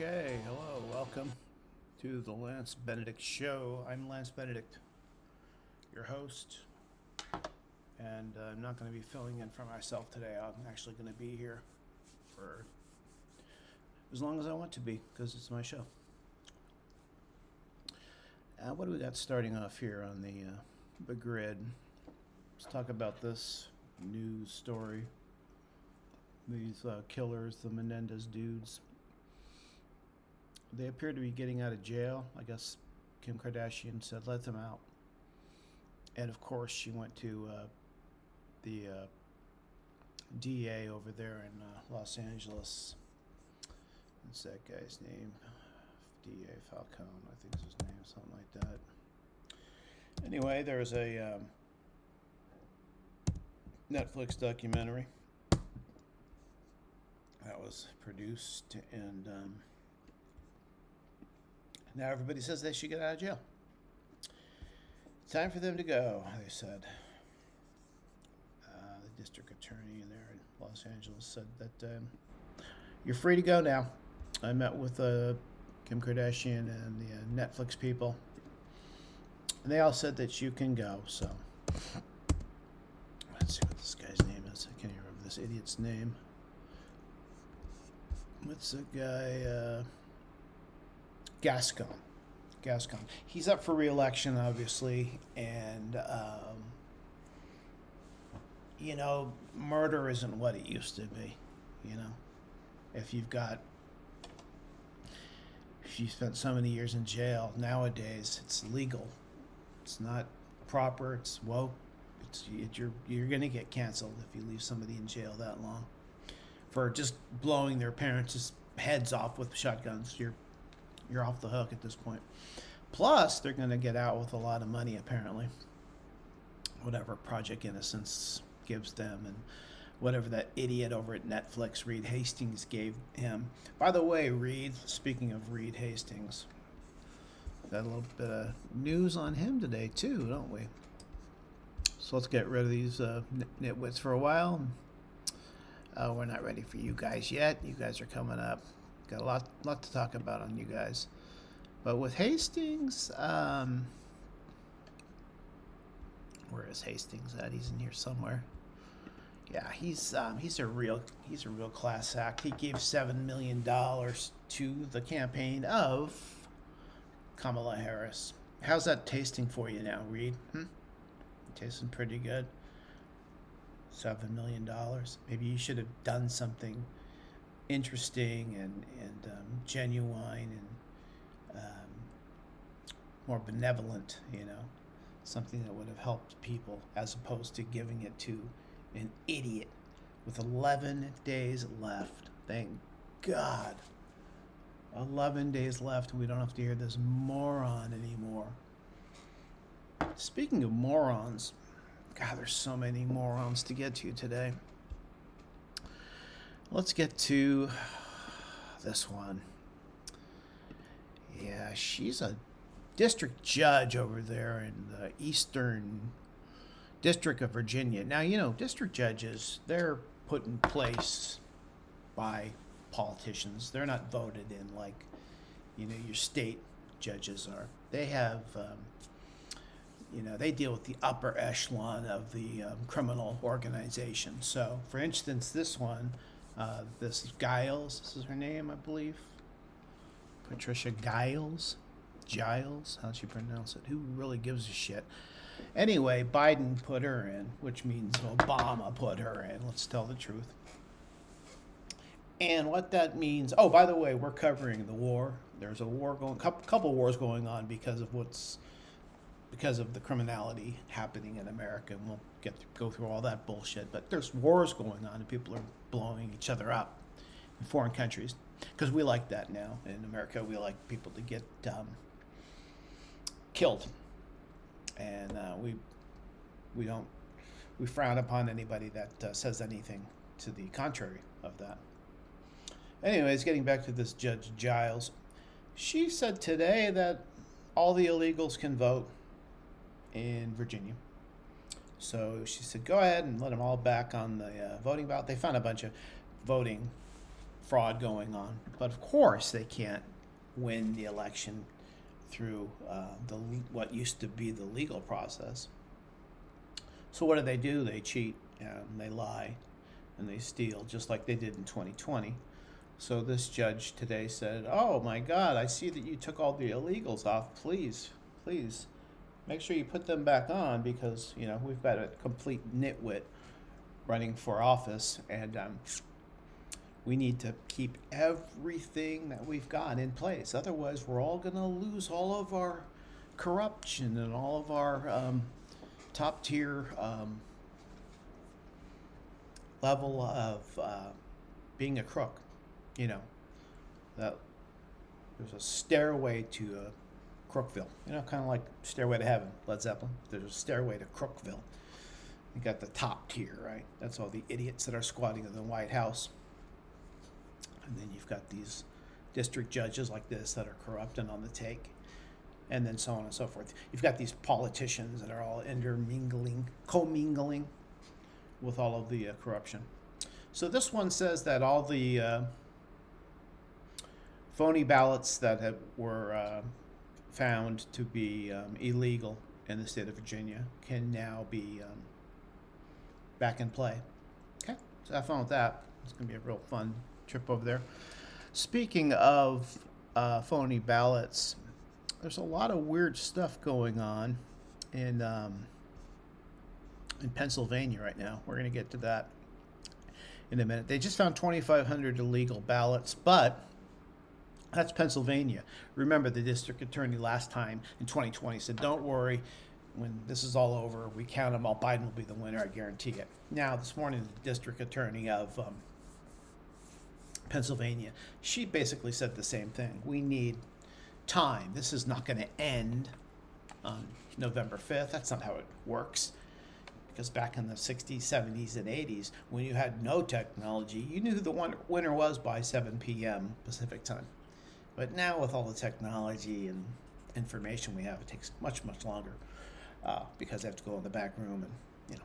Okay, hello, welcome to the Lance Benedict Show. I'm Lance Benedict, your host, and I'm not going to be filling in for myself today. I'm actually going to be here for as long as I want to be because it's my show. What do we got starting off here on the grid? Let's talk about this news story. These killers, the Menendez dudes. They appear to be getting out of jail. I guess Kim Kardashian said, let them out. And of course, she went to the DA over there in Los Angeles. What's that guy's name? DA Falcone, I think is his name, something like that. Anyway, there's a Netflix documentary that was produced, and now everybody says they should get out of jail. Time for them to go, they said. The district attorney there in Los Angeles said that you're free to go now. I met with Kim Kardashian and the Netflix people, and they all said that you can go. So let's see what this guy's name is. I can't even remember this idiot's name. What's the guy? Gascon. He's up for re-election, obviously, and murder isn't what it used to be. If you spent so many years in jail, nowadays it's legal. It's not proper. It's woke. You're gonna get canceled if you leave somebody in jail that long for just blowing their parents' heads off with shotguns. You're off the hook at this point. Plus, they're going to get out with a lot of money, apparently. Whatever Project Innocence gives them, and whatever that idiot over at Netflix, Reed Hastings, gave him. By the way, speaking of Reed Hastings, got a little bit of news on him today, too, don't we? So let's get rid of these nitwits for a while. We're not ready for you guys yet. You guys are coming up. Got a lot to talk about on you guys. But with Hastings, where is Hastings at? He's in here somewhere. Yeah, he's a real class act. He gave $7 million to the campaign of Kamala Harris. How's that tasting for you now, Reed? Tasting pretty good. $7 million. Maybe you should have done something interesting and genuine and more benevolent, something that would have helped people, as opposed to giving it to an idiot with 11 days left. Thank God. 11 days left. We don't have to hear this moron anymore. Speaking of morons, God, there's so many morons to get to today. Let's get to this one. Yeah, she's a district judge over there in the Eastern District of Virginia. Now, district judges, they're put in place by politicians. They're not voted in like, your state judges are. They have, they deal with the upper echelon of the criminal organization. So, for instance, this one, this Giles, this is her name, I believe. Patricia Giles, how'd you pronounce it? Who really gives a shit? Anyway, Biden put her in, which means Obama put her in. Let's tell the truth. And what that means, oh, by the way, we're covering the war. There's a war couple wars going on because of the criminality happening in America. And we'll go through all that bullshit. But there's wars going on, and people are blowing each other up in foreign countries. Because we like that now. In America, we like people to get killed. And we frown upon anybody that says anything to the contrary of that. Anyways, getting back to this Judge Giles. She said today that all the illegals can vote in Virginia. So she said, go ahead and let them all back on the voting ballot. They found a bunch of voting fraud going on. But of course, they can't win the election through what used to be the legal process. So what do? They cheat and they lie and they steal, just like they did in 2020. So this judge today said, "Oh my God, I see that you took all the illegals off. Please, make sure you put them back on, because we've got a complete nitwit running for office, and we need to keep everything that we've got in place. Otherwise, we're all going to lose all of our corruption and all of our top tier level of being a crook. That there's a stairway to Crookville. Kind of like Stairway to Heaven, Led Zeppelin. There's a stairway to Crookville. You got the top tier, right? That's all the idiots that are squatting in the White House. And then you've got these district judges like this that are corrupt and on the take. And then so on and so forth. You've got these politicians that are all commingling with all of the corruption. So this one says that all the phony ballots that were found to be illegal in the state of Virginia can now be back in play. Okay, so have fun with that. It's going to be a real fun trip over there. Speaking of phony ballots, there's a lot of weird stuff going on in Pennsylvania right now. We're going to get to that in a minute. They just found 2,500 illegal ballots, but that's Pennsylvania. Remember, the district attorney last time in 2020 said, "Don't worry, when this is all over, we count them all. Biden will be the winner, I guarantee it." Now, this morning, the district attorney of Pennsylvania, she basically said the same thing. We need time. This is not going to end on November 5th. That's not how it works. Because back in the 60s, 70s, and 80s, when you had no technology, you knew who the winner was by 7 p.m. Pacific time. But now with all the technology and information we have, it takes much, much longer because they have to go in the back room and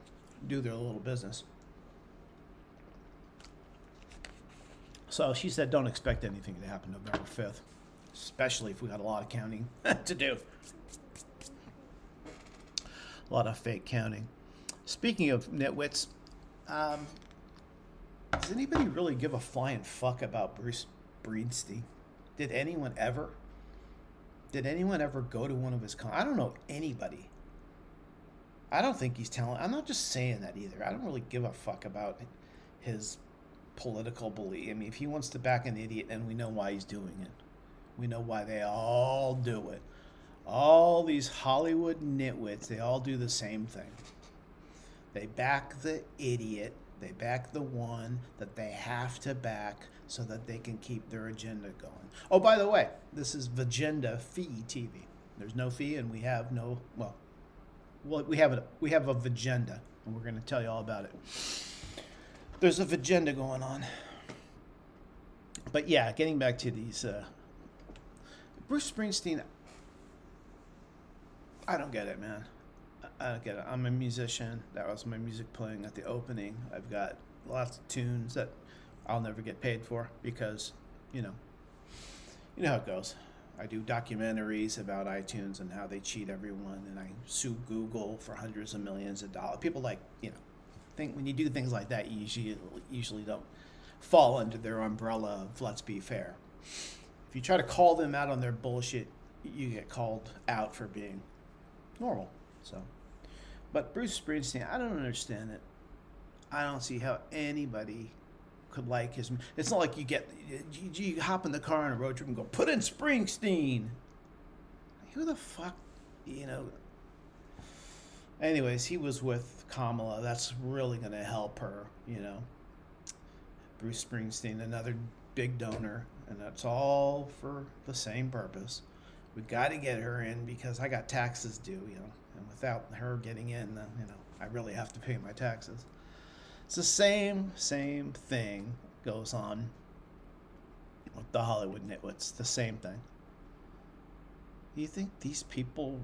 do their little business. So she said, don't expect anything to happen November 5th, especially if we got a lot of counting to do. A lot of fake counting. Speaking of nitwits, does anybody really give a flying fuck about Bruce Springsteen? Did anyone ever go to one of his I don't know anybody. I don't think he's talented. I'm not just saying that either. I don't really give a fuck about his political belief. I mean, if he wants to back an idiot, and we know why he's doing it. We know why they all do it. All these Hollywood nitwits, they all do the same thing. They back the idiot. They back the one that they have to back so that they can keep their agenda going. Oh, by the way, this is Vagenda Fee TV. There's no fee, and we have no, well, we have a Vagenda, and we're going to tell you all about it. There's a Vagenda going on. But yeah, getting back to these, Bruce Springsteen, I don't get it, man. I don't get it. I'm a musician. That was my music playing at the opening. I've got lots of tunes that I'll never get paid for because, you know how it goes. I do documentaries about iTunes and how they cheat everyone, and I sue Google for hundreds of millions of dollars. People think when you do things like that, you usually don't fall under their umbrella of let's be fair. If you try to call them out on their bullshit, you get called out for being normal. So, but Bruce Springsteen, I don't understand it. I don't see how anybody could like his. It's not like you hop in the car on a road trip and go, put in Springsteen. Who the fuck, Anyways, he was with Kamala. That's really going to help her, Bruce Springsteen, another big donor, and that's all for the same purpose. We got to get her in because I got taxes due, and without her getting in, I really have to pay my taxes. It's the same thing goes on with the Hollywood nitwits. The same thing. Do you think these people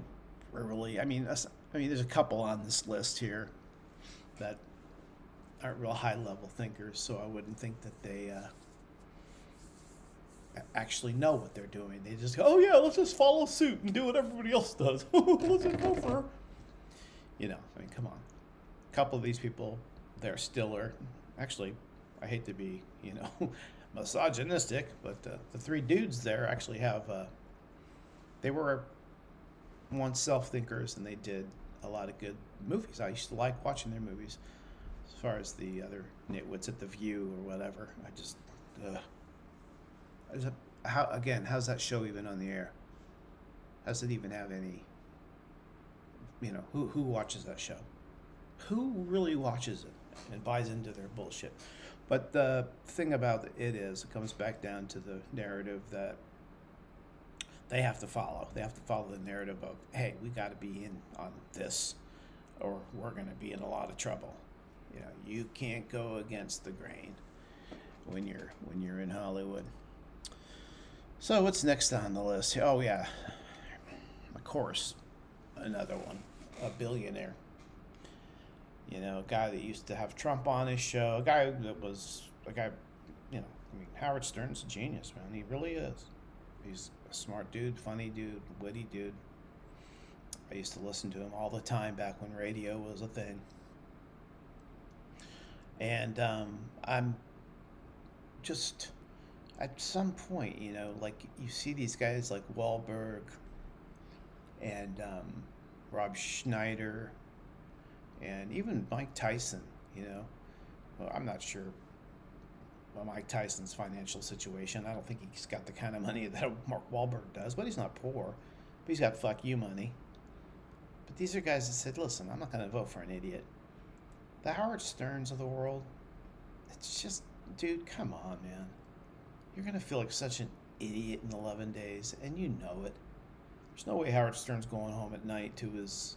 are really? I mean, there's a couple on this list here that aren't real high-level thinkers, so I wouldn't think that they actually know what they're doing. They just go, oh yeah, let's just follow suit and do what everybody else does. Let's just go for, you know, I mean, come on. A couple of these people, they're still are, actually, I hate to be, you know, misogynistic, but the three dudes there actually have, they were once self-thinkers and they did a lot of good movies. I used to like watching their movies. As far as the other nitwits at The View or whatever, I just, how's that show even on the air? Does it even have any, you know, who watches that show? Who really watches it and buys into their bullshit? But the thing about it is, it comes back down to the narrative that they have to follow. They have to follow the narrative of, hey, we got to be in on this, or we're going to be in a lot of trouble. You know, you can't go against the grain when you're in Hollywood. So what's next on the list? Oh yeah, of course, another one, a billionaire. You know, a guy that used to have Trump on his show, a guy, you know, I mean, Howard Stern's a genius, man. He really is. He's a smart dude, funny dude, witty dude. I used to listen to him all the time back when radio was a thing. And I'm just, at some point, you know, like you see these guys like Wahlberg and Rob Schneider and even Mike Tyson, you know. Well, I'm not sure about Mike Tyson's financial situation. I don't think he's got the kind of money that Mark Wahlberg does, but he's not poor. But he's got fuck you money. But these are guys that said, listen, I'm not going to vote for an idiot. The Howard Sterns of the world, it's just, dude, come on, man. You're going to feel like such an idiot in 11 days, and you know it. There's no way Howard Stern's going home at night to his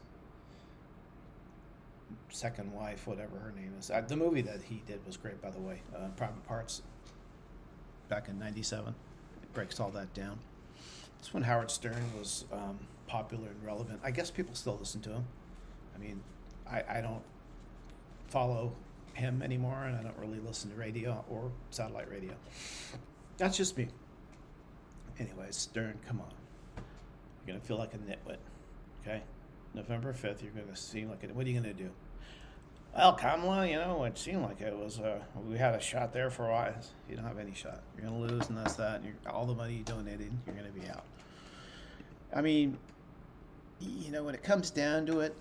second wife, whatever her name is. The movie that he did was great, by the way, Private Parts, back in 97. It breaks all that down. It's when Howard Stern was popular and relevant. I guess people still listen to him. I mean, I don't follow him anymore, and I don't really listen to radio or satellite radio. That's just me. Anyways, Stern, come on. You're going to feel like a nitwit, okay? November 5th, you're going to seem like it. What are you going to do? Well, Kamala, you know, it seemed like it was, we had a shot there for a while. You don't have any shot. You're going to lose, and that's that. And all the money you donated, you're going to be out. I mean, you know, when it comes down to it,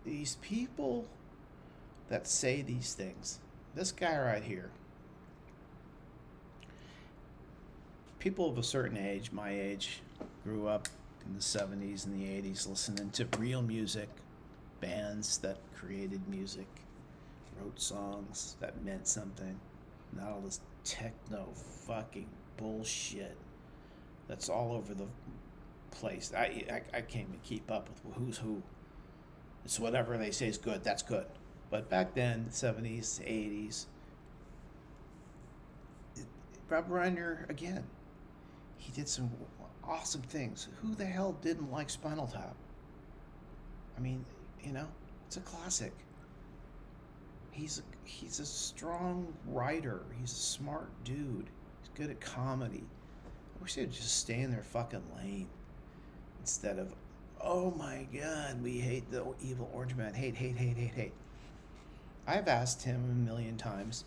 these people that say these things, this guy right here, people of a certain age, my age, grew up in the 70s and the 80s listening to real music, bands that created music, wrote songs that meant something, not all this techno fucking bullshit that's all over the place. I can't even keep up with who's who. It's whatever they say is good, that's good. But back then, 70s, 80s, Rob Reiner, again, he did some awesome things. Who the hell didn't like Spinal Tap? I mean, you know, it's a classic. He's a strong writer. He's a smart dude. He's good at comedy. I wish they'd just stay in their fucking lane instead of, oh my God, we hate the evil orange man. Hate. I've asked him a million times.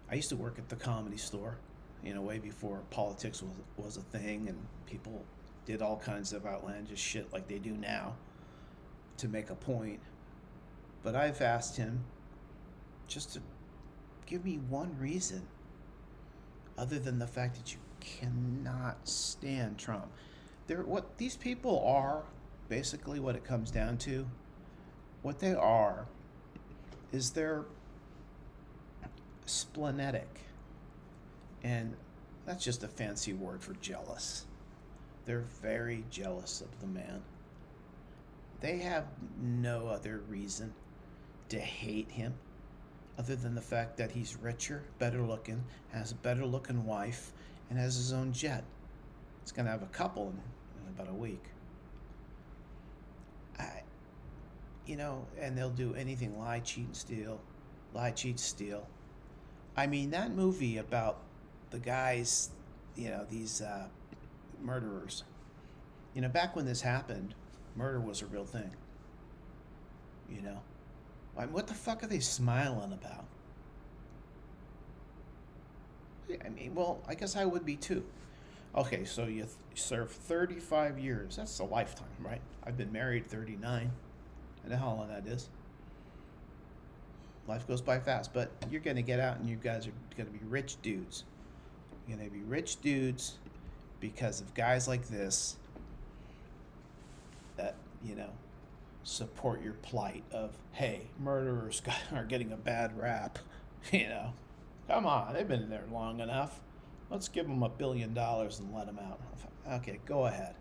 I used to work at the Comedy Store, you know, way before politics was a thing and people did all kinds of outlandish shit like they do now to make a point. But I've asked him just to give me one reason other than the fact that you cannot stand Trump. What these people are, basically what it comes down to, what they are is they're splenetic. And that's just a fancy word for jealous. They're very jealous of the man. They have no other reason to hate him other than the fact that he's richer, better looking, has a better looking wife, and has his own jet. He's going to have a couple in about a week. You know, and they'll do anything, lie, cheat, and steal. Lie, cheat, steal. I mean, that movie about the guys, these murderers. Back when this happened, murder was a real thing. You know, I mean, what the fuck are they smiling about? I mean, well, I guess I would be too. Okay, so you serve 35 years. That's a lifetime, right? I've been married 39. I know how long that is. Life goes by fast, but you're going to get out and you guys are going to be rich dudes. You're going to be rich dudes because of guys like this that, support your plight of, hey, murderers are getting a bad rap. Come on, they've been there long enough. Let's give them $1 billion and let them out. Okay, go ahead.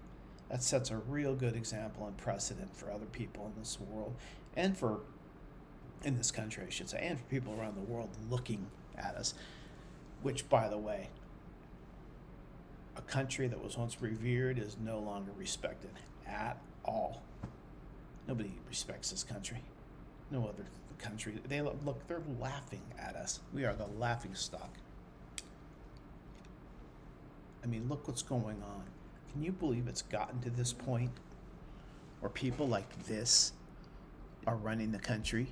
That sets a real good example and precedent for other people in this world and in this country, I should say, and for people around the world looking at us, which, by the way, a country that was once revered is no longer respected at all. Nobody respects this country. No other country. They're laughing at us. We are the laughing stock. I mean, look what's going on. Can you believe it's gotten to this point where people like this are running the country?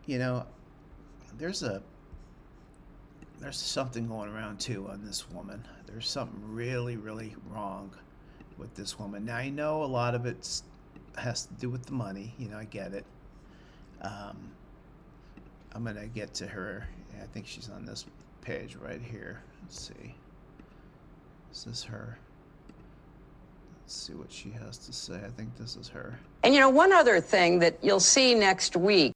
There's something going around too on this woman. There's something really, really wrong with this woman. Now, I know a lot of it has to do with the money. I get it. I'm going to get to her. I think she's on this page right here. Let's see. Is this her? Let's see what she has to say. I think this is her. And one other thing that you'll see next week.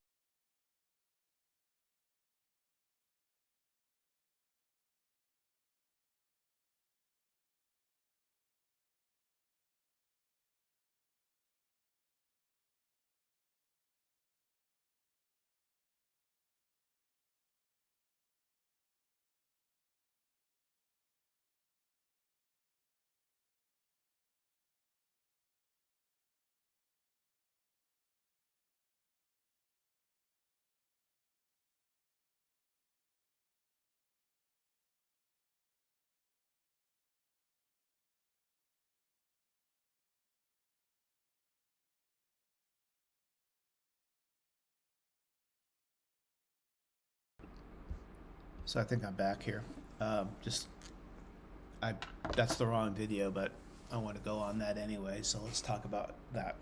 So I think I'm back here. That's the wrong video, but I want to go on that anyway. So let's talk about that.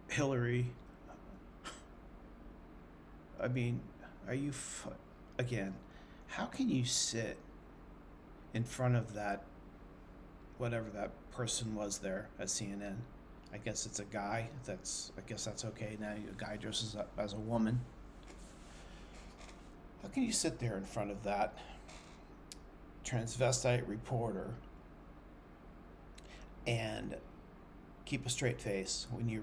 Hillary. I mean, again? How can you sit in front of that, whatever that person was there at CNN? I guess it's a guy. I guess that's okay. Now a guy dresses up as a woman. How can you sit there in front of that transvestite reporter and keep a straight face when you're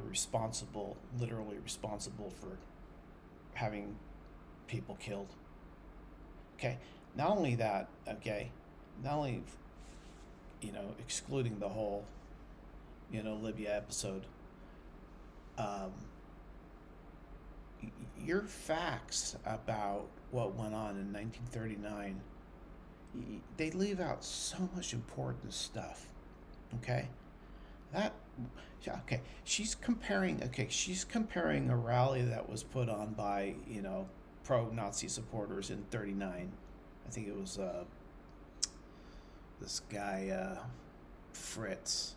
literally responsible for having people killed? Okay, not only that, not only, excluding the whole, Libya episode, your facts about what went on in 1939, they leave out so much important stuff. She's comparing a rally that was put on by pro-Nazi supporters in 39. I think it was this guy Fritz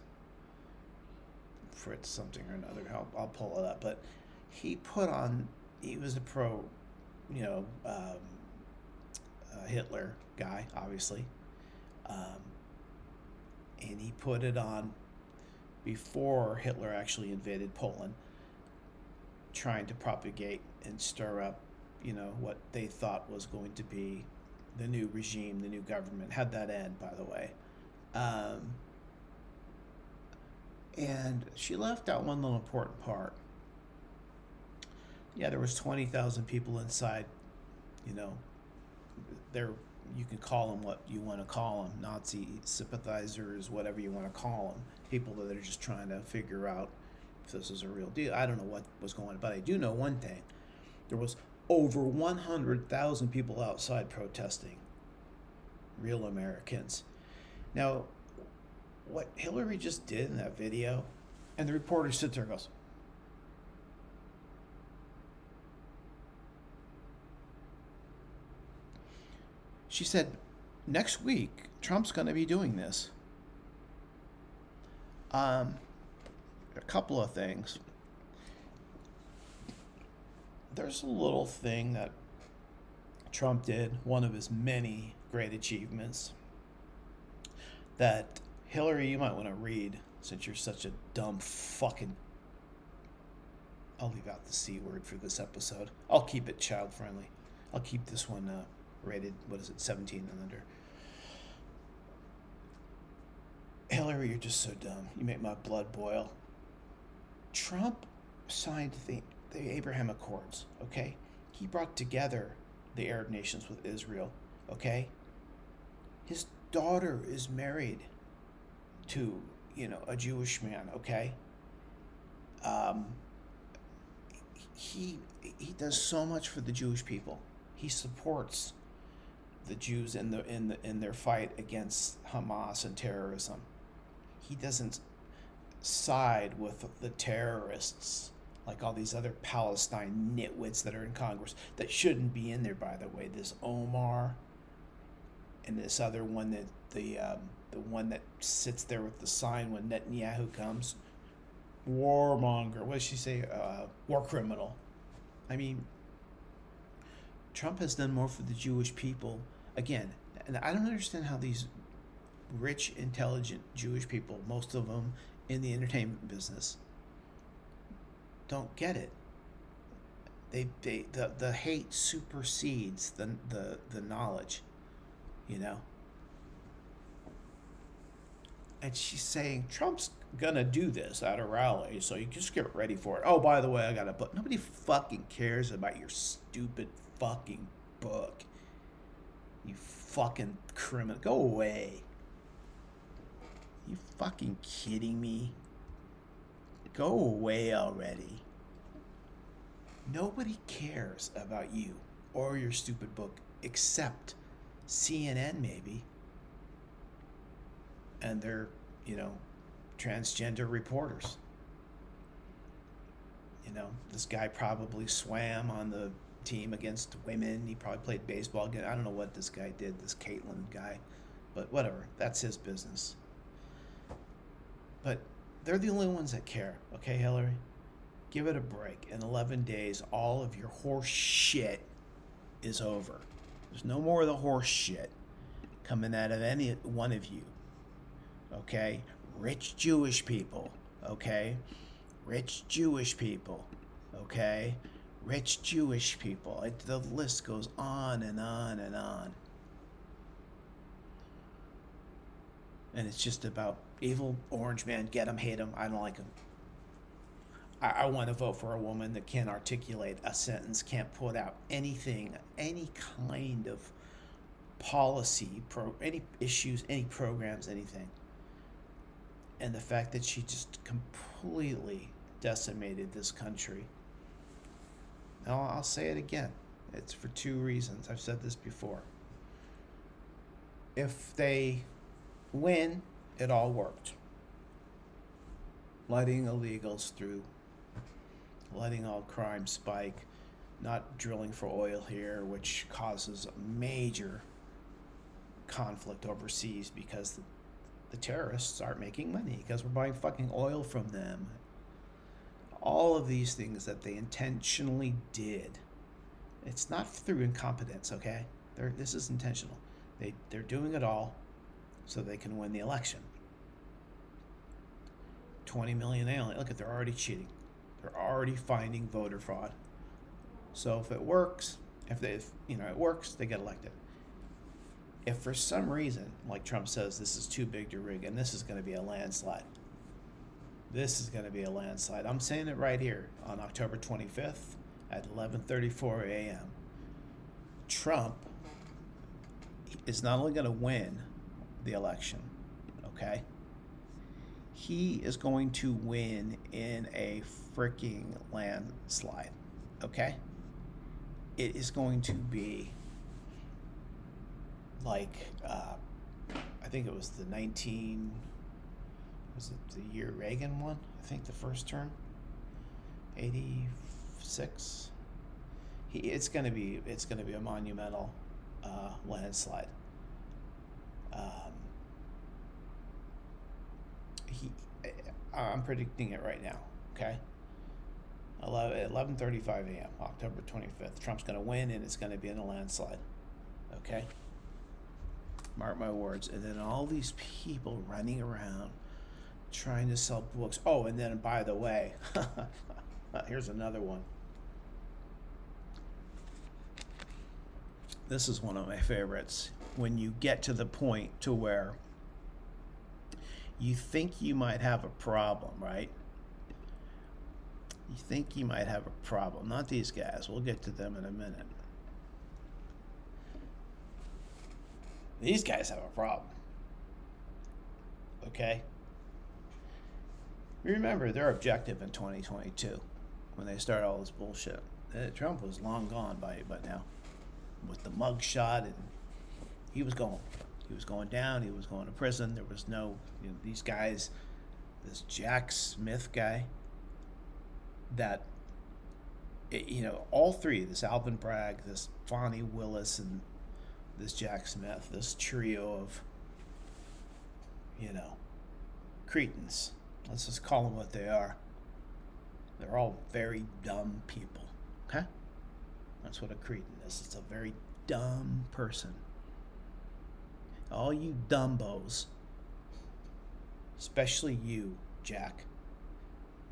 something or another. I'll pull it up, but he was a pro Hitler guy, obviously, and he put it on before Hitler actually invaded Poland, trying to propagate and stir up what they thought was going to be the new regime, the new government. How'd that end, by the way? And she left out one little important part. Yeah, there was 20,000 people inside. You can call them what you want to call them, Nazi sympathizers, whatever you want to call them. People that are just trying to figure out if this is a real deal. I don't know what was going on, but I do know one thing. There was over 100,000 people outside protesting. Real Americans. Now, what Hillary just did in that video, and the reporter sits there and goes, she said, next week, Trump's going to be doing this. A couple of things. There's a little thing that Trump did, one of his many great achievements, that Hillary, you might want to read, since you're such a dumb fucking... I'll leave out the C word for this episode. I'll keep it child friendly. I'll keep this one rated, 17 and under. Hillary, you're just so dumb. You make my blood boil. Trump signed the Abraham Accords, okay? He brought together the Arab nations with Israel, okay? His daughter is married to, a Jewish man, okay? He does so much for the Jewish people. He supports the Jews in their fight against Hamas and terrorism. He doesn't side with the terrorists like all these other Palestine nitwits that are in Congress that shouldn't be in there, by the way. This Omar and this other one, that the one that sits there with the sign when Netanyahu comes. Warmonger. What does she say? War criminal. I mean, Trump has done more for the Jewish people. Again, and I don't understand how these rich, intelligent Jewish people, most of them in the entertainment business, don't get it. The hate supersedes the knowledge, And she's saying Trump's gonna do this at a rally, so you just get ready for it. Oh, by the way, I got a book. Nobody fucking cares about your stupid fucking book. You fucking criminal. Go away. You fucking kidding me? Go away already. Nobody cares about you or your stupid book except CNN maybe. And they're, transgender reporters. This guy probably swam on the team against women. He probably played baseball again. I don't know what this guy did, this Caitlyn guy. But whatever. That's his business. But they're the only ones that care. Okay, Hillary? Give it a break. In 11 days, all of your horse shit is over. There's no more of the horse shit coming out of any one of you. Okay? Rich Jewish people. Okay? Rich Jewish people. Okay? Rich Jewish people. The list goes on and on and on. And it's just about evil orange man, get him, hate him, I don't like him. I want to vote for a woman that can't articulate a sentence, can't put out anything, any kind of policy, any issues, any programs, anything. And the fact that she just completely decimated this country. Now, I'll say it again. It's for two reasons. I've said this before. If they win, it all worked. Letting illegals through, letting all crime spike, not drilling for oil here, which causes major conflict overseas because the terrorists aren't making money because we're buying fucking oil from them. All of these things that they intentionally did. It's not through incompetence, okay? This is intentional. They're doing it all so they can win the election. 20 million aliens. Look at, they're already cheating. They're already finding voter fraud. So if it works, it works, they get elected. If for some reason, like Trump says, this is too big to rig, and this is going to be a landslide. This is going to be a landslide. I'm saying it right here on October 25th at 11:34 a.m. Trump is not only going to win the election, okay? He is going to win in a freaking landslide, okay? it is going to be like, I think it was was it the year Reagan won? I think the first term, 86. It's gonna be a monumental landslide. I'm predicting it right now. Okay. 11:35 a.m. October 25th. Trump's gonna win, and it's gonna be in a landslide. Okay. Mark my words. And then all these people running around trying to sell books. Oh, and then by the way, here's another one. This is one of my favorites. When you get to the point to where you think you might have a problem, right? You think you might have a problem. Not these guys. We'll get to them in a minute. These guys have a problem. Okay? Remember their objective in 2022 when they started all this bullshit. Trump was long gone by now. With the mug shot, and he was going down, he was going to prison. There was no, these guys, this Jack Smith guy, that, all three, this Alvin, Bragg, this Fani, Willis, and this Jack Smith, this trio of, cretins. Let's just call them what they are. They're all very dumb people, okay? That's what a cretin is. It's a very dumb person. All you dumbos, especially you, Jack.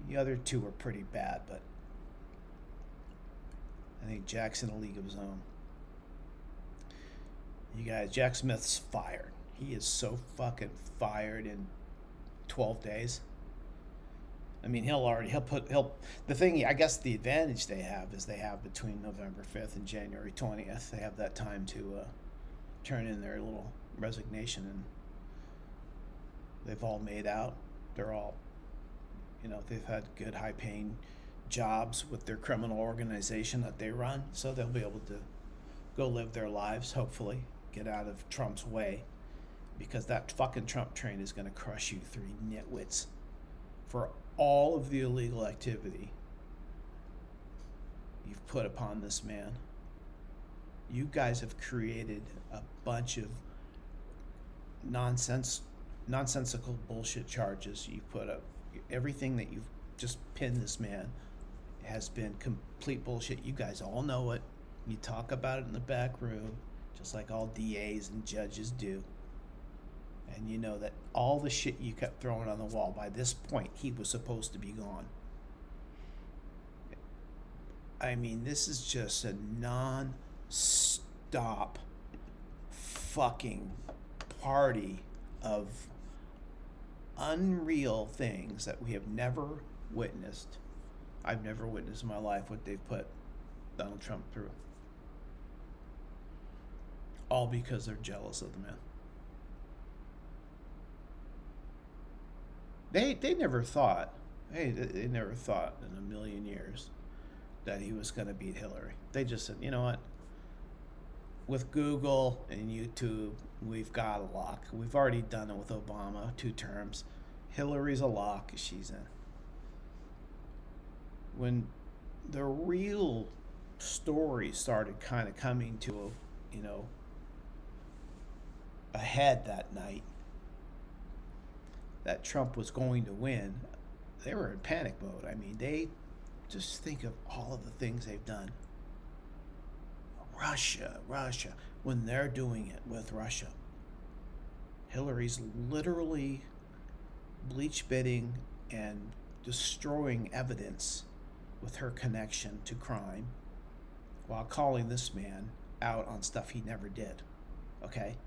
The other two are pretty bad, but I think Jack's in a league of his own. You guys, Jack Smith's fired. He is so fucking fired in 12 days. I mean, the thing, I guess the advantage they have is they have between November 5th and January 20th, they have that time to turn in their little resignation, and they've all made out. They're all, they've had good high paying jobs with their criminal organization that they run, so they'll be able to go live their lives, hopefully, get out of Trump's way, because that fucking Trump train is going to crush you three nitwits for all of the illegal activity you've put upon this man. You guys have created a bunch of nonsensical bullshit charges. You put up everything that you've just pinned this man has been complete bullshit. You guys all know it. You talk about it in the back room, just like all DAs and judges do. And you know that all the shit you kept throwing on the wall, by this point, he was supposed to be gone. I mean, this is just a non-stop fucking party of unreal things that we have never witnessed. I've never witnessed in my life what they've put Donald Trump through. All because they're jealous of the man. They never thought, they never thought in a million years that he was going to beat Hillary. They just said, you know what? With Google and YouTube, we've got a lock. We've already done it with Obama, 2 terms. Hillary's a lock. She's in. When the real story started kind of coming to a head that night, that Trump was going to win, they were in panic mode. I mean, they just think of all of the things they've done. Russia, when they're doing it with Russia. Hillary's literally bleach bidding and destroying evidence with her connection to crime while calling this man out on stuff he never did. Okay?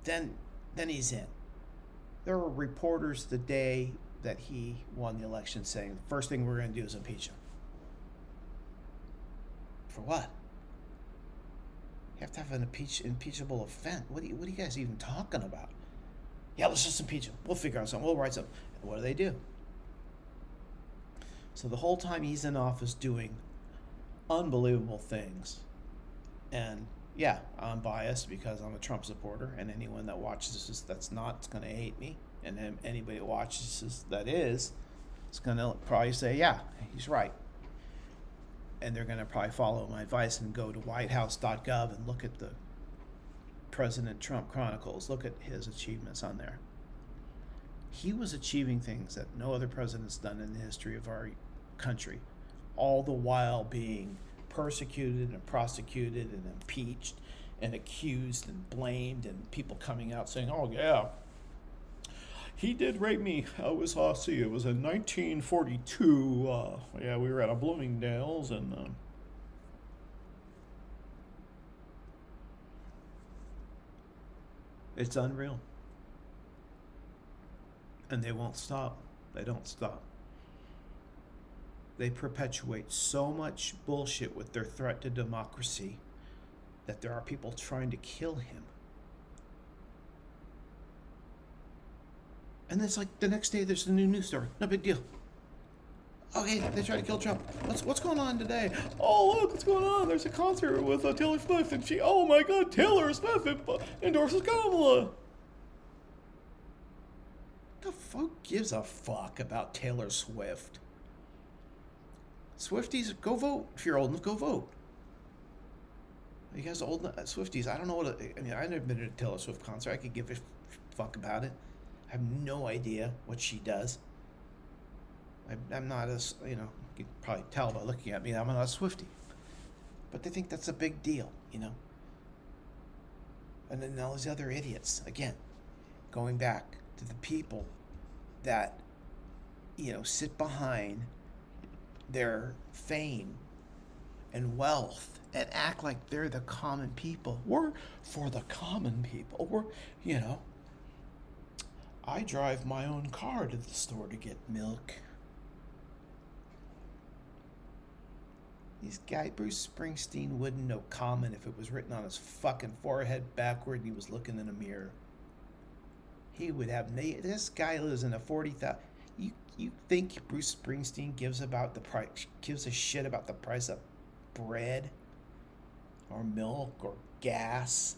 Then he's in. There were reporters the day that he won the election saying, the first thing we're going to do is impeach him. For what? You have to have an impeachable offense. What are you guys even talking about? Yeah, let's just impeach him. We'll figure out something. We'll write something. And what do? So the whole time he's in office doing unbelievable things, And yeah, I'm biased because I'm a Trump supporter, and anyone that watches this that's not going to hate me, and then anybody that watches this that is going to probably say, yeah, he's right. And they're going to probably follow my advice and go to whitehouse.gov and look at the President Trump Chronicles, look at his achievements on there. He was achieving things that no other president's done in the history of our country, all the while being persecuted and prosecuted and impeached and accused and blamed, and people coming out saying, oh yeah, he did rape me. It was, see, it was in 1942. Yeah, we were at a Bloomingdale's, and it's unreal. And they won't stop. They don't stop. They perpetuate so much bullshit with their threat to democracy that there are people trying to kill him. And it's like the next day there's a new news story. No big deal. Okay, they tried to kill Trump. What's going on today? Oh, look, what's going on? There's a concert with Taylor Swift, and she, oh my God, Taylor Swift endorses Kamala. The fuck gives a fuck about Taylor Swift? Swifties, go vote. If you're old enough, go vote. You guys are old enough, Swifties, I don't know what, I mean, I've never been to a Taylor Swift concert. I could give a fuck about it. I have no idea what she does. I'm not as, you can probably tell by looking at me, I'm not a Swiftie. But they think that's a big deal, And then all these other idiots, again, going back to the people that, sit behind their fame and wealth and act like they're the common people. We're for the common people. We're, I drive my own car to the store to get milk. These guys, Bruce Springsteen wouldn't know common if it was written on his fucking forehead backward and he was looking in a mirror. He would have, this guy lives in a 40,000, you think Bruce Springsteen gives a shit about the price of bread or milk or gas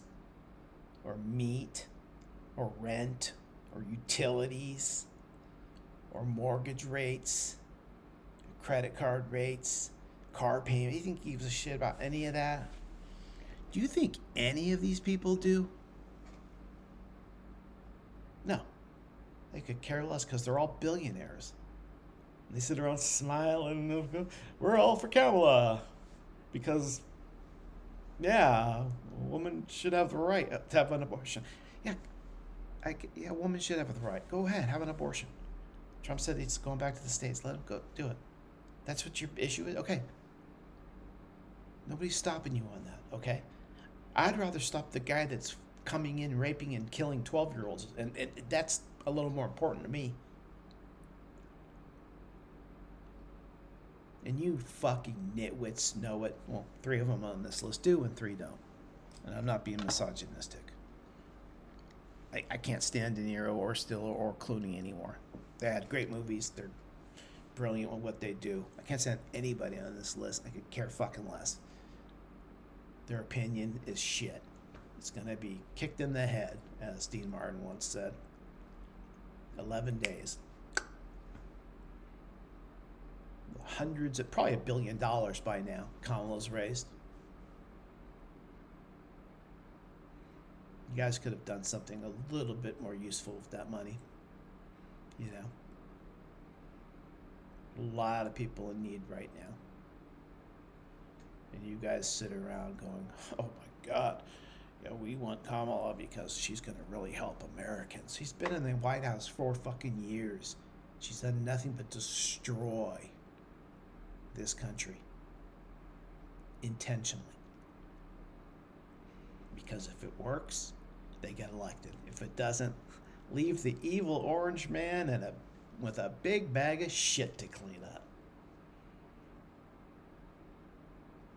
or meat or rent or utilities or mortgage rates, credit card rates, car payment? You think he gives a shit about any of that? Do you think any of these people do? No. They could care less because they're all billionaires. They sit around smiling. We're all for Kamala. Because, yeah, a woman should have the right to have an abortion. Yeah, a woman should have the right. Go ahead, have an abortion. Trump said he's going back to the States. Let him go. Do it. That's what your issue is? Okay. Nobody's stopping you on that, okay? I'd rather stop the guy that's coming in, raping and killing 12-year-olds, and that's a little more important to me. And you fucking nitwits know it. Well, 3 of them on this list do and 3 don't. And I'm not being misogynistic. I can't stand De Niro or Stiller or Clooney anymore. They had great movies. They're brilliant with what they do. I can't stand anybody on this list. I could care fucking less. Their opinion is shit. It's going to be kicked in the head, as Dean Martin once said. 11 days. Hundreds of, probably $1 billion by now, Kamala's raised. You guys could have done something a little bit more useful with that money. A lot of people in need right now. And you guys sit around going, oh my God, we want Kamala because she's going to really help Americans. She's been in the White House 4 fucking years. She's done nothing but destroy this country. Intentionally. Because if it works, they get elected. If it doesn't, leave the evil orange man with a big bag of shit to clean up.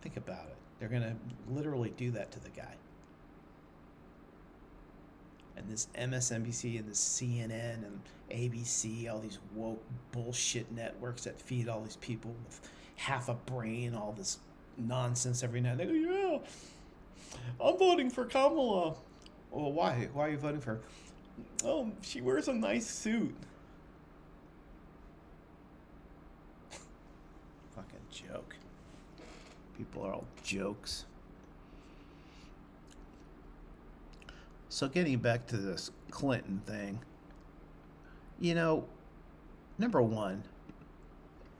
Think about it. They're going to literally do that to the guy. And this MSNBC and this CNN and ABC, all these woke bullshit networks that feed all these people with half a brain, all this nonsense every night. They go, yeah, I'm voting for Kamala. Well, why? Why are you voting for her? Oh, she wears a nice suit. Fucking joke. People are all jokes. So getting back to this Clinton thing, you know, number one,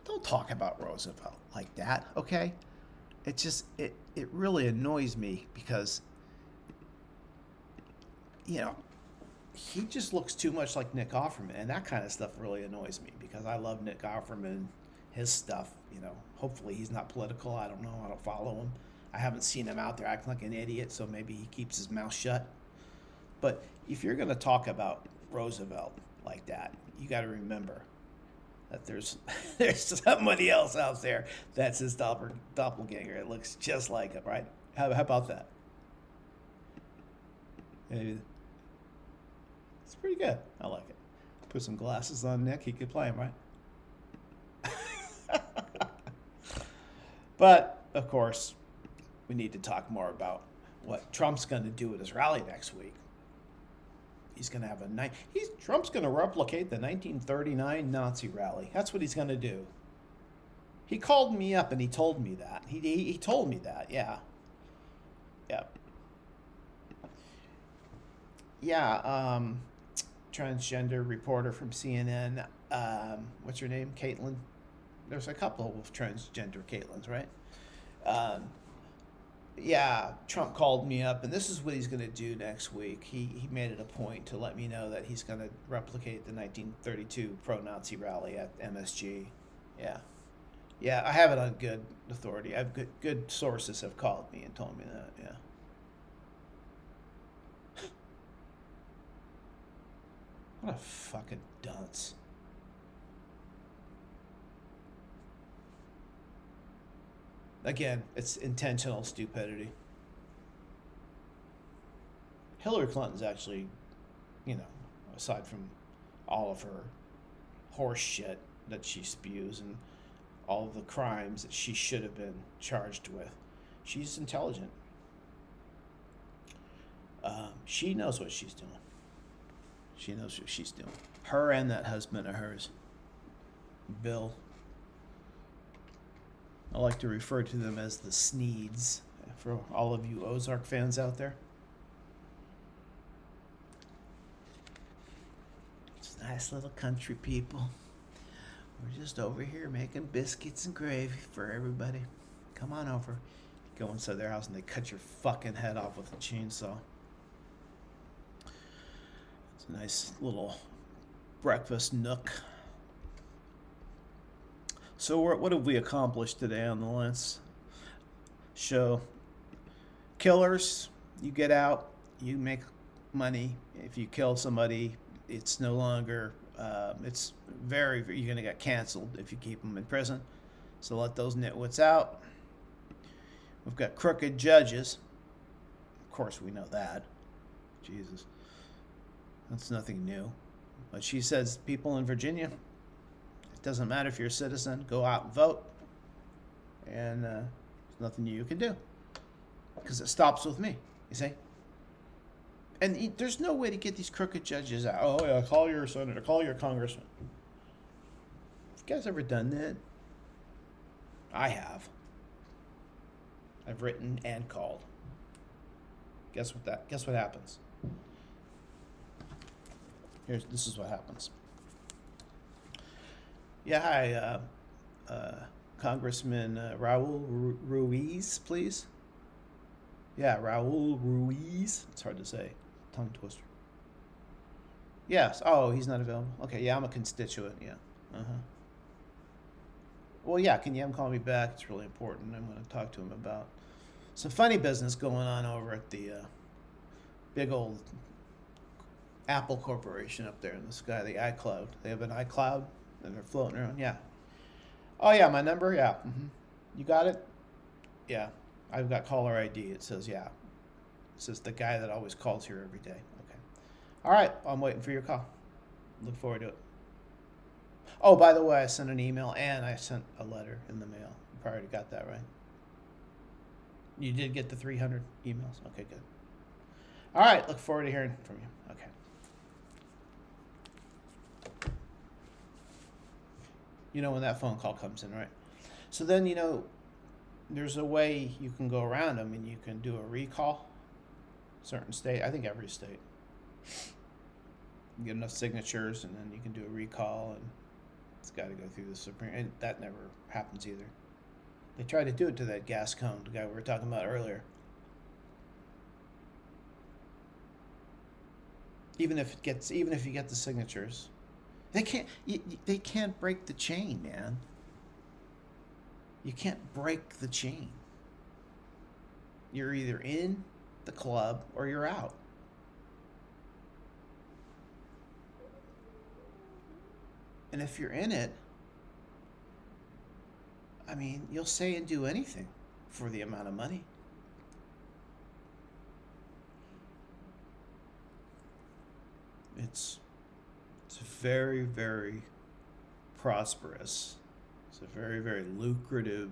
don't talk about Roosevelt like that, okay? It really annoys me because, you know, he just looks too much like Nick Offerman, and that kind of stuff really annoys me because I love Nick Offerman, his stuff, you know. Hopefully he's not political. I don't know. I don't follow him. I haven't seen him out there acting like an idiot, so maybe he keeps his mouth shut. But if you're going to talk about Roosevelt like that, you got to remember that there's somebody else out there that's his doppelganger. It looks just like him, right? How about that? Maybe. It's pretty good. I like it. Put some glasses on Nick. He could play him, right? But, of course, we need to talk more about what Trump's going to do at his rally next week. He's going to have Trump's going to replicate the 1939 Nazi rally. That's what he's going to do. He called me up and he told me that. He told me that, yeah. Yeah. Yeah, transgender reporter from CNN. What's her name? Caitlin? There's a couple of transgender Caitlins, right? Yeah, Trump called me up, and this is what he's going to do next week. He made it a point to let me know that he's going to replicate the 1932 pro-Nazi rally at MSG. Yeah. Yeah, I have it on good authority. I have good sources have called me and told me that, yeah. What a fucking dunce. Again, it's intentional stupidity. Hillary Clinton's actually, you know, aside from all of her horse shit that she spews and all of the crimes that she should have been charged with, she's intelligent. She knows what she's doing. She knows what she's doing. Her and that husband of hers, Bill. I like to refer to them as the Sneeds for all of you Ozark fans out there. It's nice little country people. We're just over here making biscuits and gravy for everybody. Come on over. Go inside their house and they cut your fucking head off with a chainsaw. It's a nice little breakfast nook. So what have we accomplished today on the last show? Killers, you get out, you make money. If you kill somebody, it's no longer, you're going to get canceled if you keep them in prison. So let those nitwits out. We've got crooked judges. Of course we know that. Jesus. That's nothing new. But she says people in Virginia, doesn't matter if you're a citizen, go out and vote. And there's nothing you can do. Because it stops with me, you see? And there's no way to get these crooked judges out. Oh, yeah, call your senator, call your congressman. Have you guys ever done that? I have. I've written and called. Guess what happens? This is what happens. Yeah, hi, Congressman Raul Ruiz, please. Yeah, Raul Ruiz. It's hard to say. Tongue twister. Yes. Oh, he's not available. Okay, yeah, I'm a constituent. Yeah. Well, yeah, can you have him call me back? It's really important. I'm going to talk to him about some funny business going on over at the big old Apple Corporation up there in the sky, the iCloud. They have an iCloud. And they're floating around, yeah. Oh, yeah, my number, yeah. You got it? Yeah. I've got caller ID. It says, yeah. It says the guy that always calls here every day. Okay. All right, I'm waiting for your call. Look forward to it. Oh, by the way, I sent an email and I sent a letter in the mail. You probably already got that, right? You did get the 300 emails? Okay, good. All right, look forward to hearing from you. Okay. You know when that phone call comes in, right? So then, there's a way you can go around them, and you can do a recall. Certain state, I think every state. You get enough signatures, and then you can do a recall, and it's got to go through the Supreme. And that never happens either. They tried to do it to that Gascon, the guy we were talking about earlier. Even if you get the signatures, they can't. They can't break the chain, man. You can't break the chain. You're either in the club or you're out. And if you're in it, I mean, you'll say and do anything for the amount of money. It's very, very prosperous. It's a very, very lucrative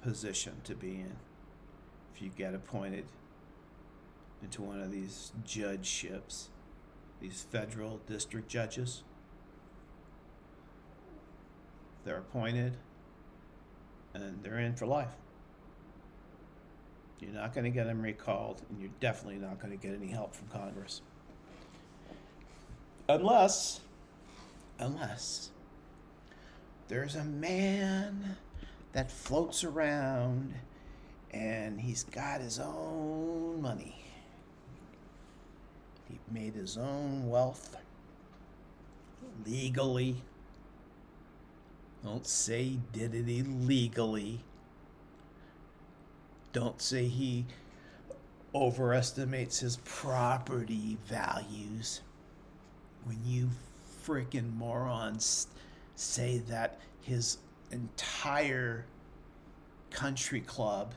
position to be in if you get appointed into one of these judgeships, these federal district judges. They're appointed and they're in for life. You're not going to get them recalled, and you're definitely not going to get any help from Congress. Unless there's a man that floats around and he's got his own money. He made his own wealth legally. Don't say he did it illegally. Don't say he overestimates his property values. When you freaking morons say that his entire country club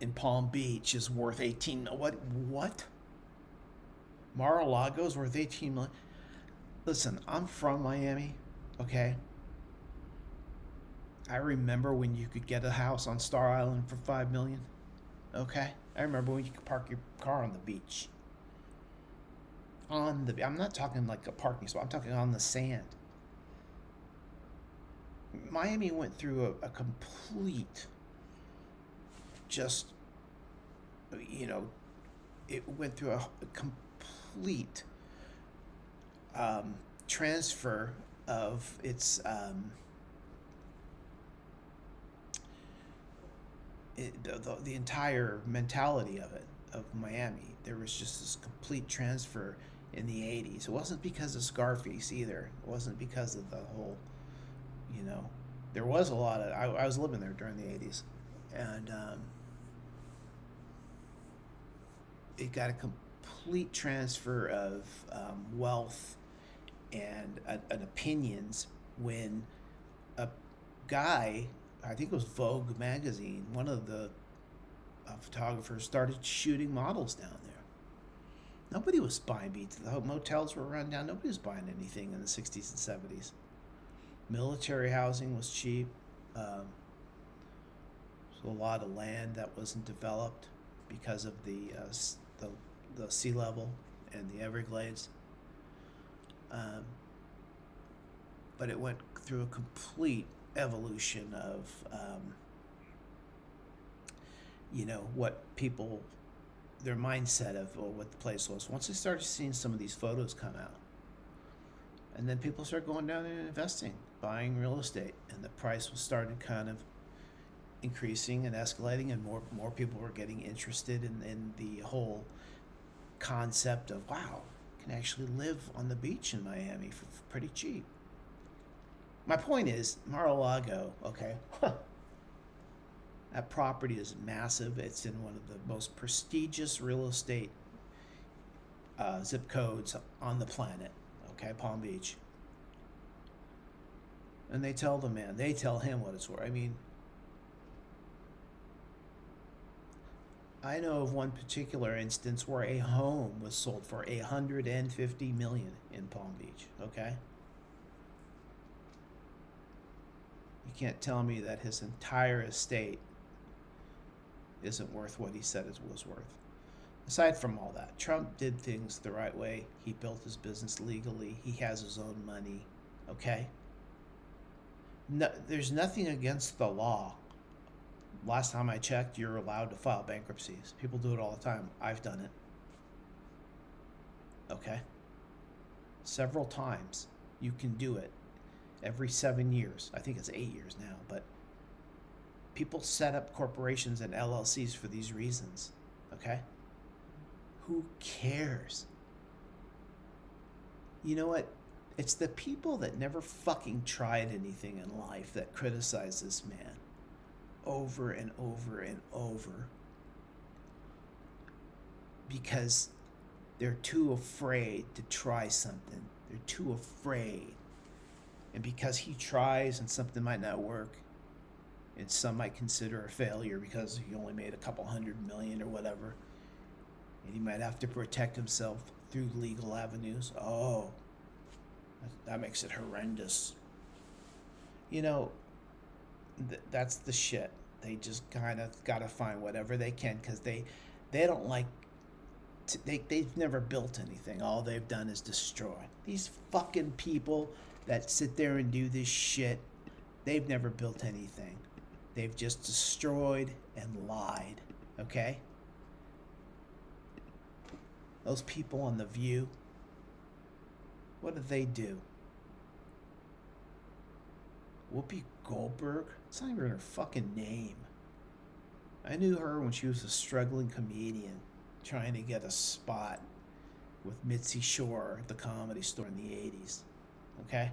in Palm Beach is worth 18 what? Mar-a-Lago's worth 18 million. Listen, I'm from Miami, okay? I remember when you could get a house on Star Island for $5 million. Okay? I remember when you could park your car on the beach. I'm not talking like a parking spot. I'm talking on the sand. Miami went through a complete, it went through a complete transfer of its the entire mentality of Miami. There was just this complete transfer in the 80s. It wasn't because of Scarface either. It wasn't because of the whole, there was a lot of, I was living there during the 80s, and it got a complete transfer of wealth and opinions when a guy, I think it was Vogue magazine, one of the photographers started shooting models down there. Nobody was buying beats. The motels were run down. Nobody was buying anything in the 60s and 70s. Military housing was cheap. So a lot of land that wasn't developed because of the sea level and the Everglades. But it went through a complete evolution of what people, their mindset of what the place was. Once they started seeing some of these photos come out, and then people started going down and investing, buying real estate, and the price was started kind of increasing and escalating, and more people were getting interested in the whole concept of, wow, you can actually live on the beach in Miami for pretty cheap. My point is, Mar-a-Lago, okay, that property is massive. It's in one of the most prestigious real estate zip codes on the planet, okay, Palm Beach. And they tell the man, they tell him what it's worth. I mean, I know of one particular instance where a home was sold for $150 million in Palm Beach, okay? You can't tell me that his entire estate isn't worth what he said it was worth. Aside from all that, Trump did things the right way. He built his business legally. He has his own money. Okay? No, there's nothing against the law. Last time I checked, you're allowed to file bankruptcies. People do it all the time. I've done it. Okay? Several times. You can do it. Every 7 years. I think it's 8 years now, but people set up corporations and LLCs for these reasons. Okay? Who cares? You know what? It's the people that never fucking tried anything in life that criticize this man over and over and over because they're too afraid to try something. They're too afraid. And because he tries and something might not work, and some might consider a failure because he only made a couple $100 million or whatever, and he might have to protect himself through legal avenues. Oh, that makes it horrendous. You know, that's the shit. They just kind of got to find whatever they can because they don't like, they've never built anything. All they've done is destroy. These fucking people that sit there and do this shit, they've never built anything. They've just destroyed and lied, okay? Those people on The View, what do they do? Whoopi Goldberg? It's not even her fucking name. I knew her when she was a struggling comedian trying to get a spot with Mitzi Shore at the Comedy Store in the 80s. Okay?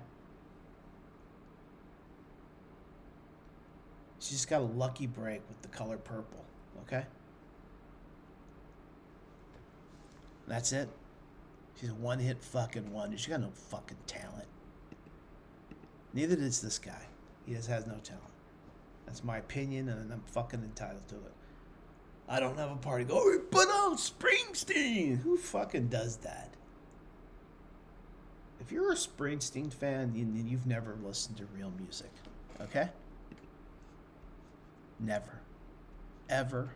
She just got a lucky break with The Color Purple. Okay? That's it. She's a one-hit fucking wonder. She got no fucking talent. Neither does this guy. He just has no talent. That's my opinion, and I'm fucking entitled to it. I don't have a party. Go, oh, put on Springsteen. Who fucking does that? If you're a Springsteen fan, you've never listened to real music. Okay? Never. Ever.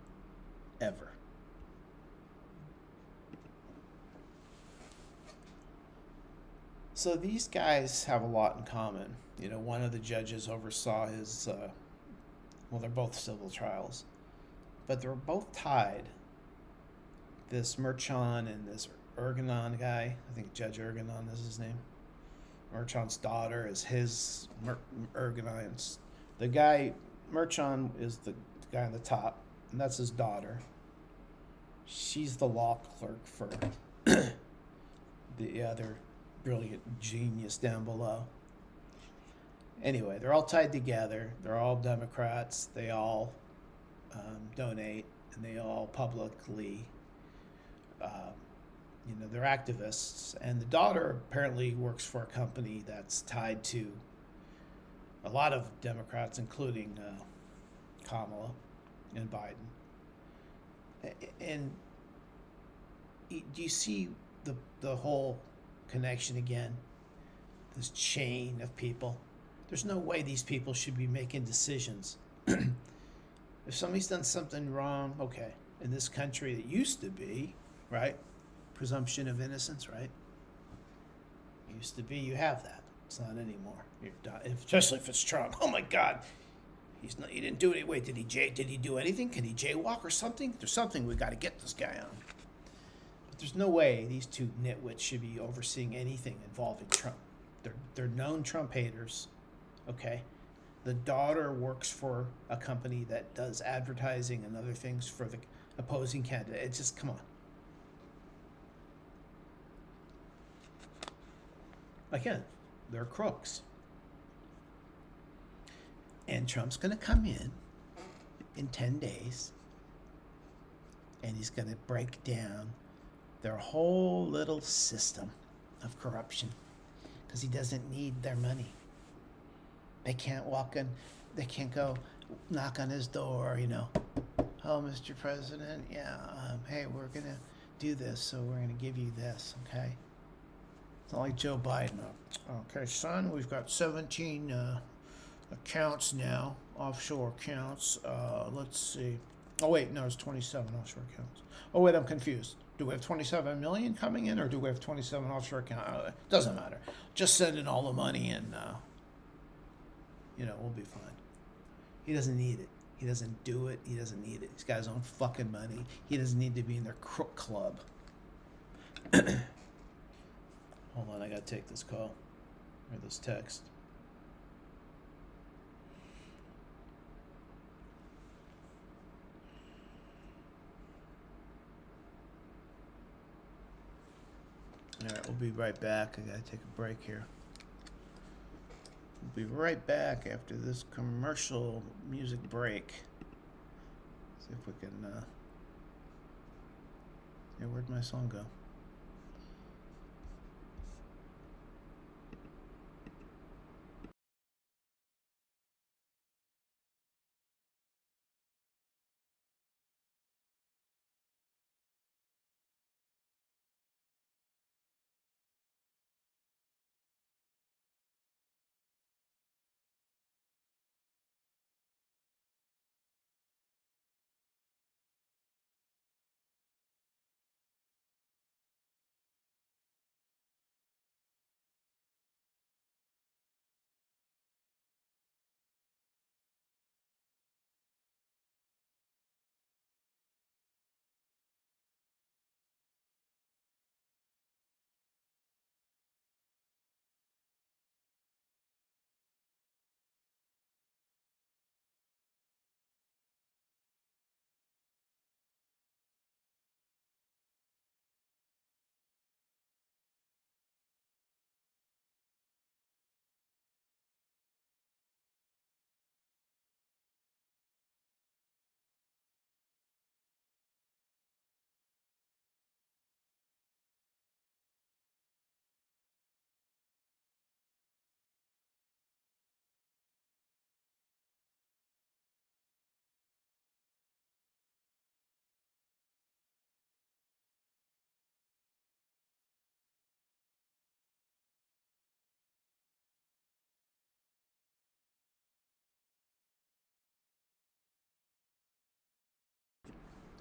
Ever. So these guys have a lot in common. You know, one of the judges oversaw his, well, they're both civil trials, but they're both tied. This Merchant and this Ergonon guy, I think Judge Ergonon is his name. Merchant's daughter is his Ergonon's. The guy, Merchant is the guy on the top, and that's his daughter. She's the law clerk for the other brilliant genius down below. Anyway, they're all tied together. They're all Democrats. They all donate, and they all publicly, they're activists. And the daughter apparently works for a company that's tied to a lot of Democrats, including Kamala and Biden. And do you see the whole connection again? This chain of people. There's no way these people should be making decisions. If somebody's done something wrong, okay. In this country, it used to be, right? Presumption of innocence, right? It used to be, you have that. It's not anymore. Especially if it's Trump. Oh my God. He didn't do it. Wait, did he do anything? Can he jaywalk or something? There's something we got to get this guy on. But there's no way these two nitwits should be overseeing anything involving Trump. They're known Trump haters. Okay, the daughter works for a company that does advertising and other things for the opposing candidate. It's just, come on. Again, they're crooks. And Trump's going to come in 10 days, and he's going to break down their whole little system of corruption because he doesn't need their money. They can't walk in, they can't go knock on his door, Oh, Mr. President, hey, we're going to do this, so we're going to give you this, okay? It's not like Joe Biden. Okay, son, we've got 17 accounts now, offshore accounts. Let's see. Oh wait, no, it's 27 offshore accounts. Oh wait, I'm confused. Do we have 27 million coming in, or do we have 27 offshore accounts? Doesn't matter. Just send in all the money, and we'll be fine. He doesn't need it. He doesn't do it. He doesn't need it. He's got his own fucking money. He doesn't need to be in their crook club. Hold on, I gotta take this call or this text. Alright, we'll be right back. I gotta take a break here. We'll be right back after this commercial music break. See if we can, yeah, where'd my song go?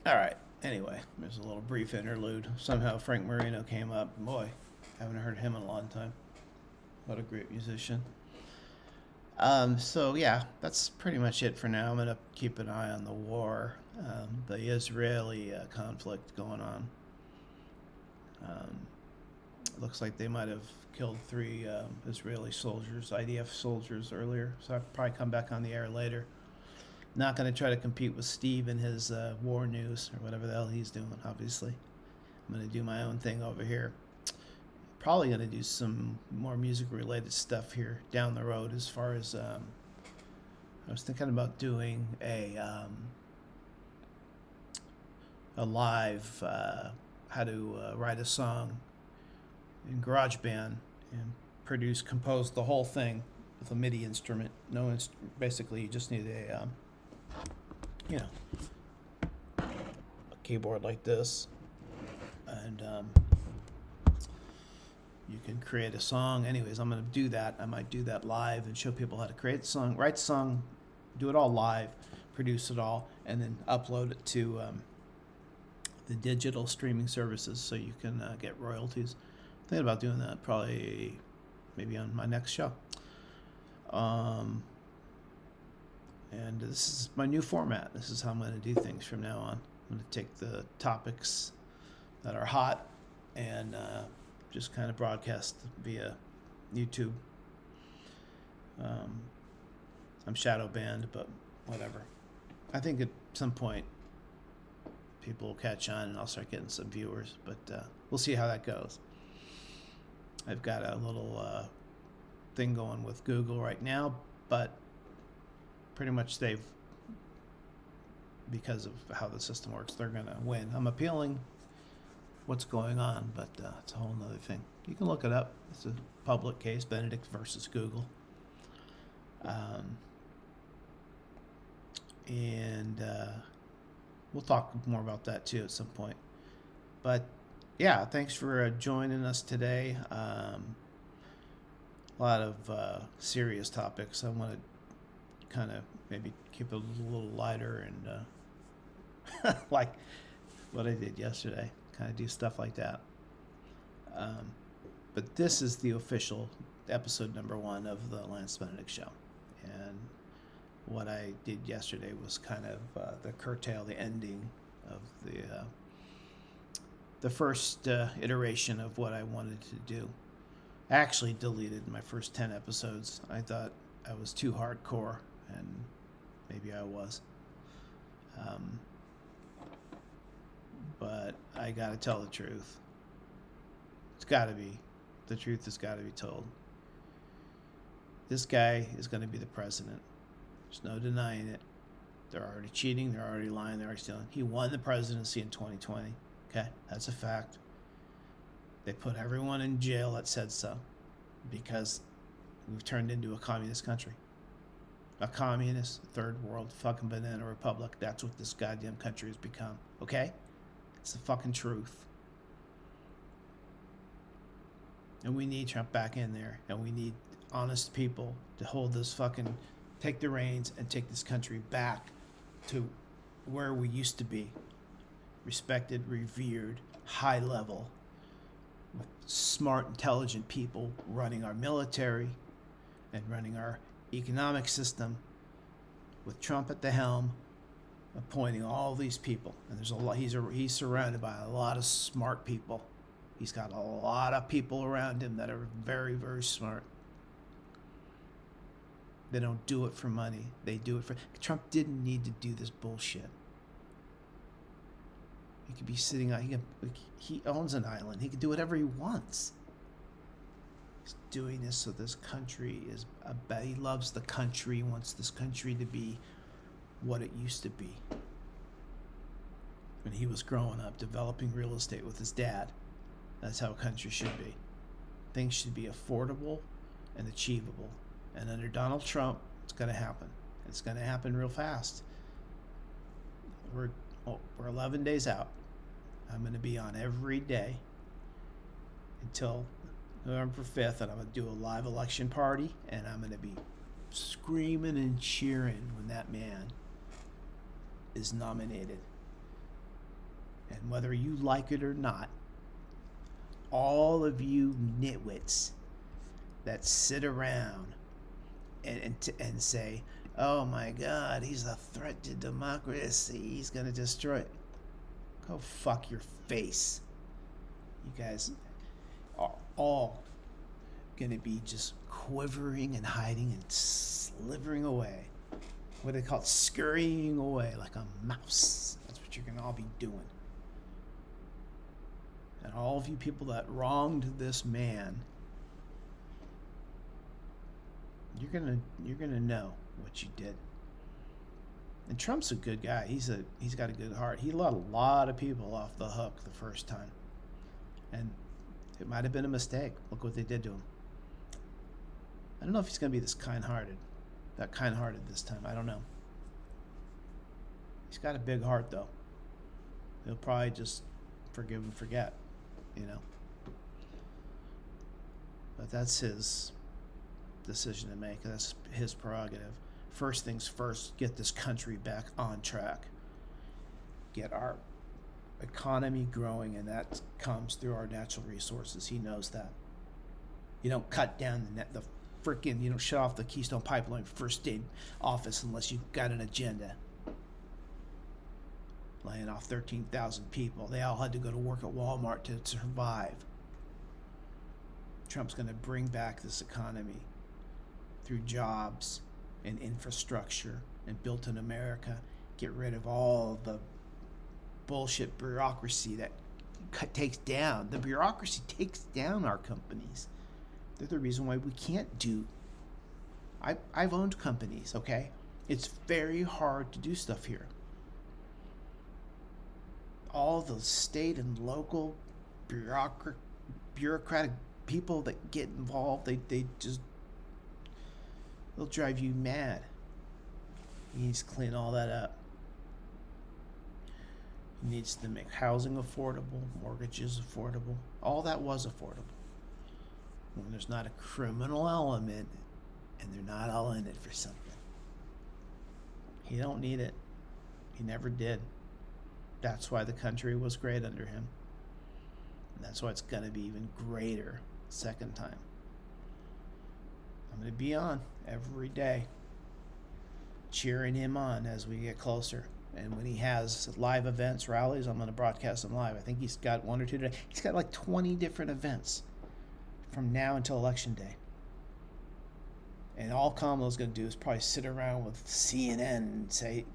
All right. Anyway, there's a little brief interlude. Somehow Frank Marino came up. Boy, haven't heard him in a long time. What a great musician. So yeah, that's pretty much it for now. I'm gonna keep an eye on the war, the Israeli conflict going on. Looks like they might have killed 3 Israeli soldiers, IDF soldiers earlier. So I'll probably come back on the air later. Not going to try to compete with Steve and his war news or whatever the hell he's doing, obviously. I'm going to do my own thing over here. Probably going to do some more music-related stuff here down the road as far as... I was thinking about doing a live how to write a song in GarageBand and compose the whole thing with a MIDI instrument. Basically, you just need a a keyboard like this, and you can create a song. Anyways, I'm going to do that. I might do that live and show people how to create the song, write the song, do it all live, produce it all, and then upload it to the digital streaming services so you can get royalties. I'm thinking about doing that probably maybe on my next show. And this is my new format. This is how I'm going to do things from now on. I'm going to take the topics that are hot and just kind of broadcast via YouTube. I'm shadow banned, but whatever. I think at some point people will catch on and I'll start getting some viewers, but we'll see how that goes. I've got a little thing going with Google right now, but pretty much because of how the system works, they're going to win. I'm appealing what's going on, but it's a whole nother thing. You can look it up. It's a public case, Benedict versus Google. And we'll talk more about that too at some point. But yeah, thanks for joining us today. A lot of serious topics. I want to kind of maybe keep it a little lighter and like what I did yesterday, kind of do stuff like that. But this is the official episode number 1 of the Lance Benedict show, and what I did yesterday was kind of the ending of the first iteration of what I wanted to do. I actually deleted my first 10 episodes. I thought I was too hardcore, and maybe I was. But I gotta tell the truth. The truth has gotta be told. This guy is gonna be the president. There's no denying it. They're already cheating, they're already lying, they're already stealing. He won the presidency in 2020. Okay, that's a fact. They put everyone in jail that said so because we've turned into a communist country. A communist, third world, fucking banana republic. That's what this goddamn country has become. Okay? It's the fucking truth. And we need Trump back in there. And we need honest people to hold this fucking, take the reins and take this country back to where we used to be. Respected, revered, high level, with smart, intelligent people running our military and running our economic system, with Trump at the helm, appointing all these people. And there's a lot. He's surrounded by a lot of smart people. He's got a lot of people around him that are very, very smart. They don't do it for money. They do it for... Trump didn't need to do this bullshit. He could be sitting on... He owns an island. He can do whatever he wants. He's doing this so this country is... He loves the country. He wants this country to be what it used to be. When he was growing up, developing real estate with his dad. That's how a country should be. Things should be affordable and achievable. And under Donald Trump, it's going to happen. It's going to happen real fast. We're 11 days out. I'm going to be on every day until November 5th, and I'm going to do a live election party, and I'm going to be screaming and cheering when that man is nominated. And whether you like it or not, all of you nitwits that sit around and say, oh my God, he's a threat to democracy, he's going to destroy it. Go fuck your face. You guys are all going to be just quivering and hiding and slithering away. What do they call it? Scurrying away like a mouse. That's what you're going to all be doing. And all of you people that wronged this man, you're gonna know what you did. And Trump's a good guy. He's got a good heart. He let a lot of people off the hook the first time, and it might have been a mistake. Look what they did to him. I don't know if he's gonna be that kind-hearted this time. I don't know. He's got a big heart though. He'll probably just forgive and forget, you know. But that's his decision to make. That's his prerogative. First things first, get this country back on track. Get our economy growing, and that comes through our natural resources. He knows that. You don't cut down you don't shut off the Keystone Pipeline first day office unless you've got an agenda. Laying off 13,000 people. They all had to go to work at Walmart to survive. Trump's going to bring back this economy through jobs and infrastructure and built in America. Get rid of all the bullshit bureaucracy that takes down. The bureaucracy takes down our companies. They're the reason why we can't do. I've owned companies, okay? It's very hard to do stuff here. All the state and local bureaucratic people that get involved, they'll drive you mad. He needs to clean all that up. He needs to make housing affordable, mortgages affordable. All that was affordable. When there's not a criminal element and they're not all in it for something. He don't need it. He never did. That's why the country was great under him. And that's why it's going to be even greater second time. I'm going to be on every day, cheering him on as we get closer. And when he has live events, rallies, I'm going to broadcast them live. I think he's got 1 or 2 today. He's got like 20 different events from now until Election Day. And all Kamala's going to do is probably sit around with CNN and say,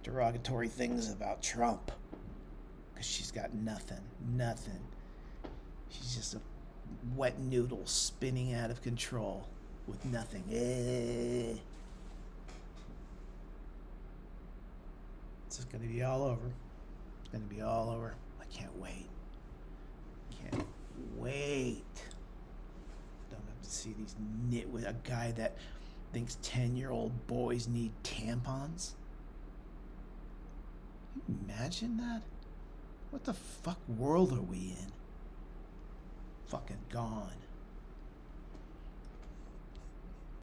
derogatory things about Trump. Because she's got nothing. She's just a wet noodle spinning out of control with nothing. It's just going to be all over. It's going to be all over. I can't wait. Can't wait. Don't have to see these nitwit. A guy that thinks 10-year-old boys need tampons. Can you imagine that? What the fuck world are we in? Fucking gone.